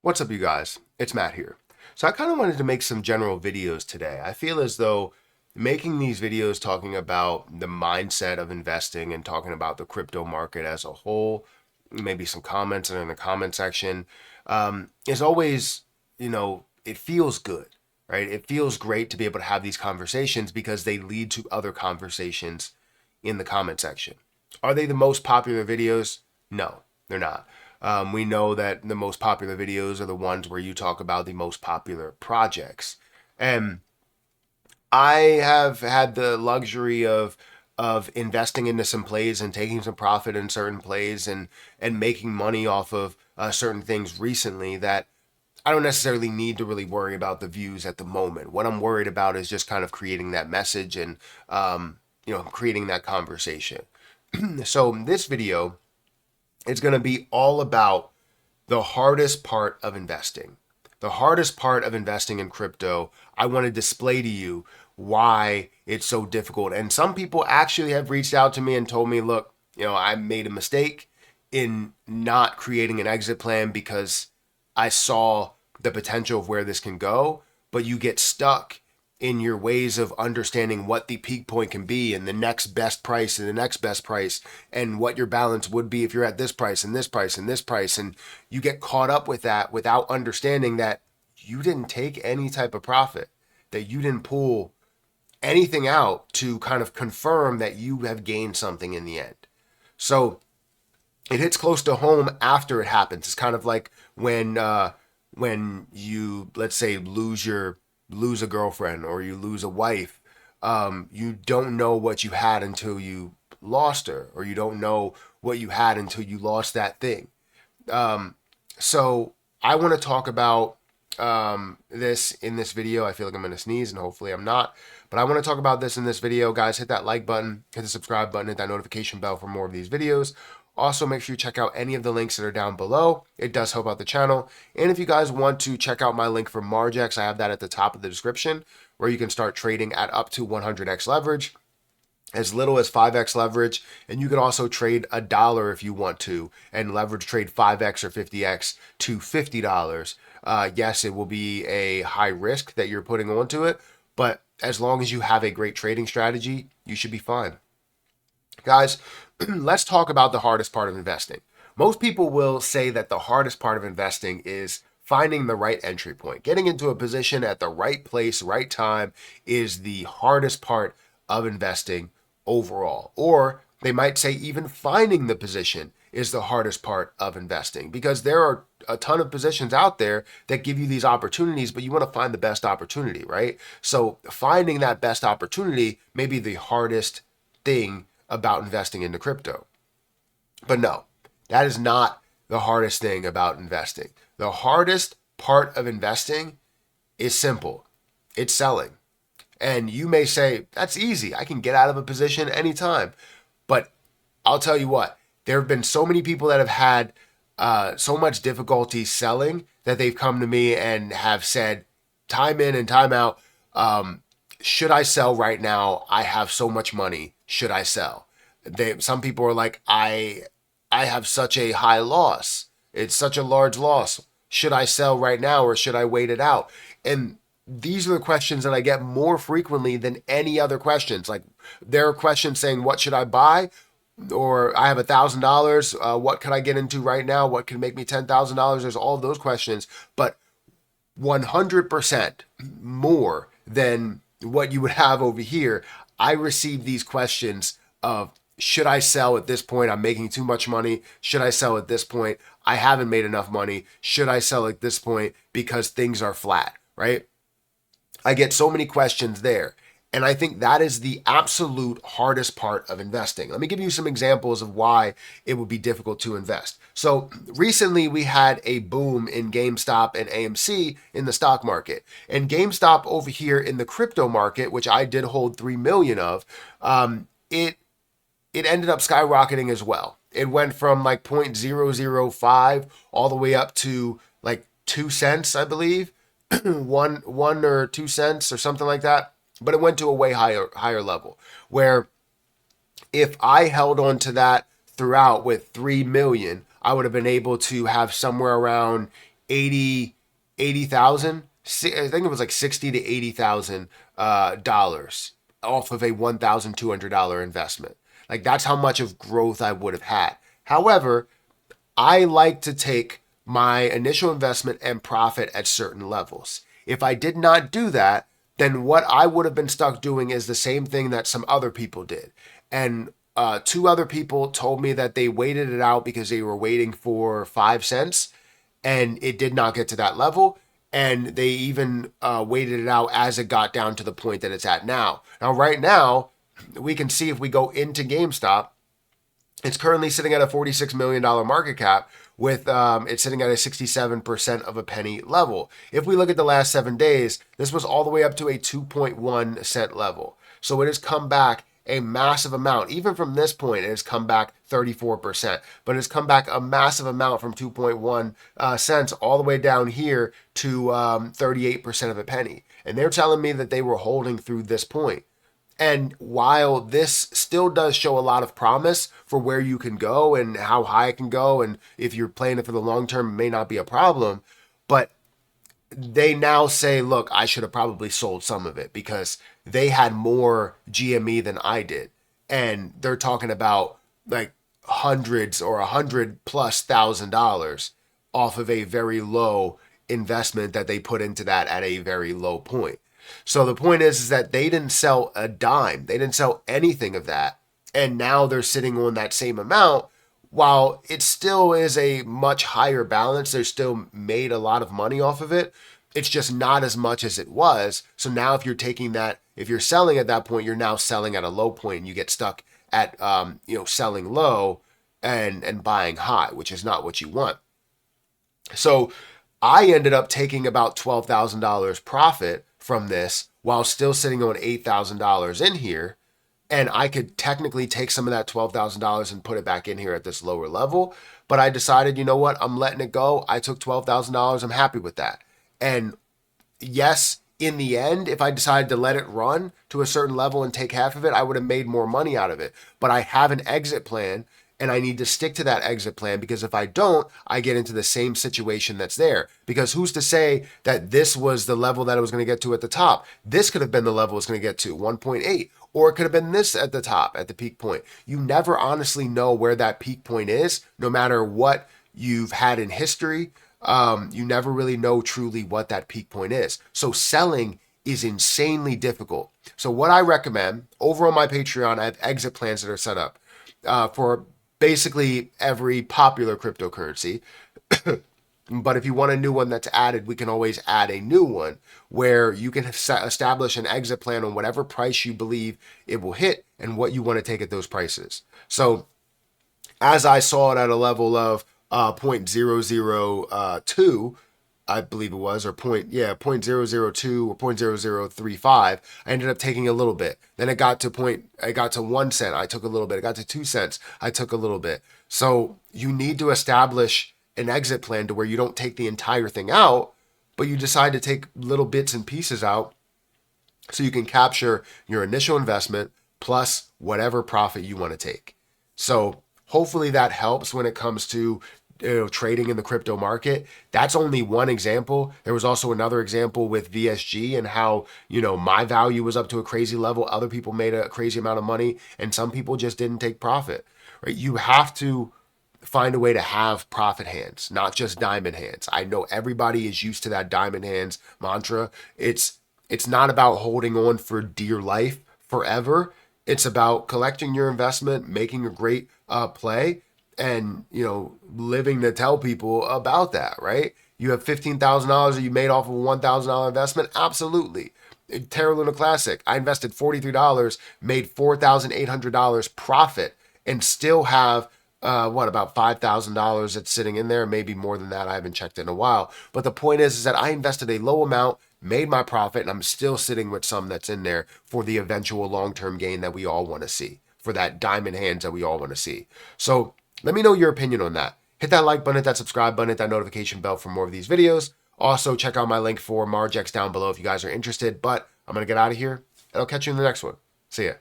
What's up, you guys? It's Matt here. So I kind of wanted to make some general videos today. I feel as though making these videos talking about the mindset of investing and talking about the crypto market as a whole, maybe some comments in the comment section, is always, it feels good, right? It feels great to be able to have these conversations because they lead to other conversations in the comment section. Are they the most popular videos? No, they're not. We know that the most popular videos are the ones where you talk about the most popular projects. And I have had the luxury of investing into some plays and taking some profit in certain plays and making money off of certain things recently that I don't necessarily need to really worry about the views at the moment. What I'm worried about is just kind of creating that message and creating that conversation. So this video is going to be all about the hardest part of investing. The hardest part of investing in crypto. I want to display to you why it's so difficult. And some people actually have reached out to me and told me, look, I made a mistake in not creating an exit plan because I saw the potential of where this can go, but you get stuck in your ways of understanding what the peak point can be and the next best price and the next best price and what your balance would be if you're at this price and this price and this price. And you get caught up with that without understanding that you didn't take any type of profit, that you didn't pull anything out to kind of confirm that you have gained something in the end. So it hits close to home after it happens. It's kind of like when you, let's say, lose a girlfriend or you lose a wife. You don't know what you had until you lost her, or you don't know what you had until you lost that thing. So I want to talk about this in this video. I feel like I'm going to sneeze and hopefully I'm not. But I want to talk about this in this video. Guys, hit that like button, hit the subscribe button, hit that notification bell for more of these videos. Also, make sure you check out any of the links that are down below. It does help out the channel. And if you guys want to check out my link for Margex, I have that at the top of the description where you can start trading at up to 100x leverage, as little as 5x leverage, and you can also trade $1 if you want to and leverage trade 5x or 50x to $50. Yes, it will be a high risk that you're putting onto it, but as long as you have a great trading strategy, you should be fine. Guys, let's talk about the hardest part of investing. Most people will say that the hardest part of investing is finding the right entry point. Getting into a position at the right place, right time is the hardest part of investing overall. Or they might say even finding the position is the hardest part of investing, because there are a ton of positions out there that give you these opportunities, but you want to find the best opportunity, right? So finding that best opportunity may be the hardest thing about investing into crypto. But no, that is not the hardest thing about investing. The hardest part of investing is simple. It's selling. And you may say, that's easy. I can get out of a position anytime. But I'll tell you what, there have been so many people that have had so much difficulty selling that they've come to me and have said, time in and time out, should I sell right now? I have so much money. Should I sell? Some people are like, I have such a high loss. It's such a large loss. Should I sell right now or should I wait it out? And these are the questions that I get more frequently than any other questions. Like, there are questions saying, what should I buy? Or I have $1,000. What could I get into right now? What can make me $10,000? There's all of those questions, but 100% more than what you would have over here. I receive these questions of, should I sell at this point? I'm making too much money. Should I sell at this point? I haven't made enough money. Should I sell at this point because things are flat, right? I get so many questions there. And I think that is the absolute hardest part of investing. Let me give you some examples of why it would be difficult to invest. So recently we had a boom in GameStop and AMC in the stock market. And GameStop over here in the crypto market, which I did hold 3 million of, it ended up skyrocketing as well. It went from like 0.005 all the way up to like 2 cents, I believe, one or 2 cents or something like that. But it went to a way higher level, where if I held on to that throughout with 3 million, I would have been able to have somewhere around 80,000. I think it was like 60 to 80,000 dollars off of a $1,200 investment. Like that's how much of growth I would have had. However, I like to take my initial investment and profit at certain levels. If I did not do that, then what I would have been stuck doing is the same thing that some other people did. And two other people told me that they waited it out because they were waiting for 5 cents and it did not get to that level. And they even waited it out as it got down to the point that it's at now. Now, right now, we can see if we go into GameStop, it's currently sitting at a $46 million market cap with it's sitting at a 67% of a penny level. If we look at the last 7 days, this was all the way up to a 2.1 cent level. So it has come back a massive amount. Even from this point, it has come back 34%, but it has come back a massive amount from 2.1 cents all the way down here to 38% of a penny. And they're telling me that they were holding through this point. And while this still does show a lot of promise for where you can go and how high it can go, and if you're playing it for the long term, it may not be a problem, but they now say, look, I should have probably sold some of it because they had more GME than I did. And they're talking about like hundreds or $100,000+ off of a very low investment that they put into that at a very low point. So the point is that they didn't sell a dime. They didn't sell anything of that. And now they're sitting on that same amount. While it still is a much higher balance, they're still made a lot of money off of it. It's just not as much as it was. So now if you're taking that, if you're selling at that point, you're now selling at a low point and you get stuck at, selling low and buying high, which is not what you want. So I ended up taking about $12,000 profit from this while still sitting on $8,000 in here. And I could technically take some of that $12,000 and put it back in here at this lower level. But I decided, you know what? I'm letting it go. I took $12,000. I'm happy with that. And yes, in the end, if I decided to let it run to a certain level and take half of it, I would have made more money out of it. But I have an exit plan and I need to stick to that exit plan because if I don't, I get into the same situation that's there. Because who's to say that this was the level that it was going to get to at the top? This could have been the level it's going to get to, 1.8. Or it could have been this at the top, at the peak point. You never honestly know where that peak point is, no matter what you've had in history. You never really know truly what that peak point is. So selling is insanely difficult. So what I recommend, over on my Patreon, I have exit plans that are set up for basically every popular cryptocurrency. But if you want a new one that's added, we can always add a new one where you can establish an exit plan on whatever price you believe it will hit and what you want to take at those prices. So as I saw it at a level of 0.002, I believe it was, or 0.002 or 0.0035, I ended up taking a little bit. Then it got to 1 cent, I took a little bit. It got to 2 cents, I took a little bit. So you need to establish an exit plan to where you don't take the entire thing out, but you decide to take little bits and pieces out so you can capture your initial investment plus whatever profit you want to take. So hopefully that helps when it comes to trading in the crypto market. That's only one example. There was also another example with VSG and how, my value was up to a crazy level. Other people made a crazy amount of money and some people just didn't take profit, right? You have to find a way to have profit hands, not just diamond hands. I know everybody is used to that diamond hands mantra. It's not about holding on for dear life forever. It's about collecting your investment, making a great play, and living to tell people about that, right? You have $15,000 that you made off of a $1,000 investment. Absolutely. Terra Luna Classic, I invested $43, made $4,800 profit, and still have about $5,000 that's sitting in there, maybe more than that. I haven't checked in a while. But the point is that I invested a low amount, made my profit, and I'm still sitting with some that's in there for the eventual long-term gain that we all want to see, for that diamond hands that we all want to see. So let me know your opinion on that. Hit that like button, hit that subscribe button, hit that notification bell for more of these videos. Also, check out my link for Margex down below if you guys are interested. But I'm going to get out of here, and I'll catch you in the next one. See ya.